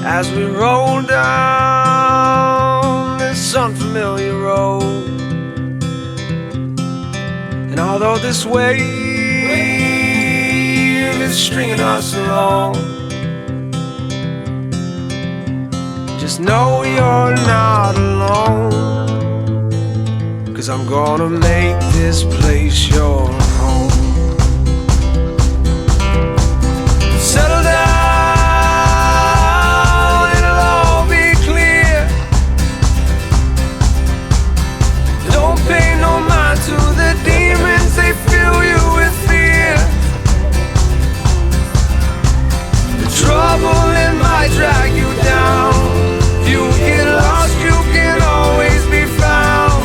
as we roll down this unfamiliar road. And although this wave is stringing us along, just know you're not alone, 'cause I'm gonna make this place your home. Settle down, it'll all be clear. Don't pay no mind to the demons, they fill you with fear. The trouble, it might drag you down. If you get lost, you can always be found.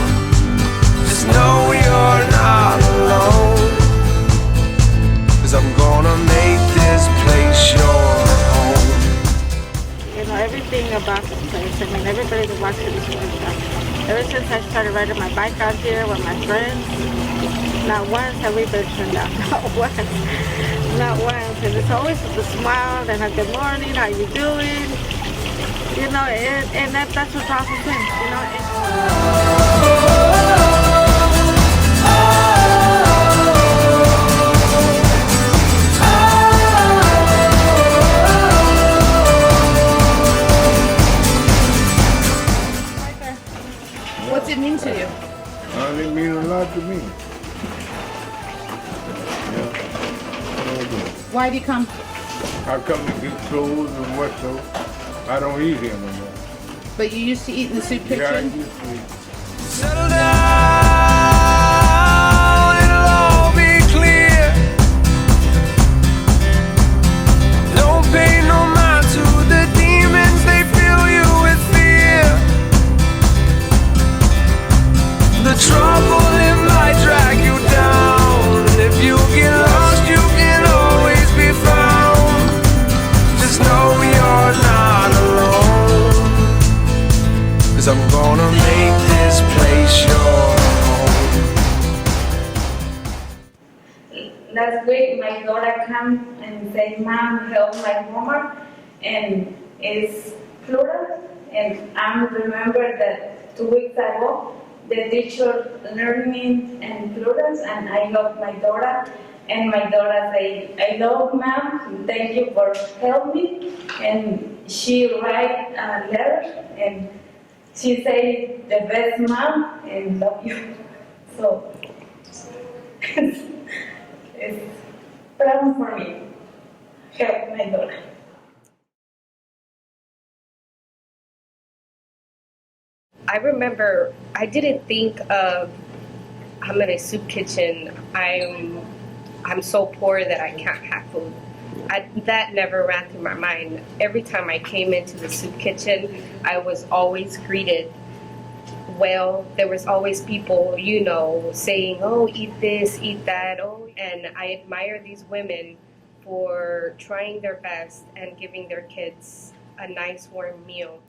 Just know you're not alone, 'cause I'm gonna make this place your home. You know, everything about this place. I mean, everybody that walks through this place. Ever since I started riding my bike out here with my friends, not once have we been turned down. Not once. Not once. And it's always with a smile and a good morning, how you doing? You know, and that's what's awesome thing, you know. What's it mean to you? It means a lot to me. Yeah. Why do you come? I come to get clothes and what so. I don't eat here no more. But you used to eat in the soup Yeah, I kitchen? used to eat. Settle down, it'll all be clear. Don't pay no mind to the demons, they fill you with fear. The trouble, it might drag you down. If you get lost, you can always be found. Just know you're not alone, 'cause I'm gonna make this place your home. Last week my daughter came and said, "Mom, help my homework," and it's plural. And I remember that 2 weeks ago the teacher learning and plurals, and I helped my daughter. And my daughter said, "I love Mom, thank you for helping me." And she write a letter and she said, "The best mom and love you." So it's proud for me. Help my daughter. I remember I didn't think of I'm in a soup kitchen. I'm so poor that I can't have food. That never ran through my mind. Every time I came into the soup kitchen, I was always greeted well. There was always people, you know, saying, "Oh, eat this, eat that." Oh, and I admire these women for trying their best and giving their kids a nice warm meal.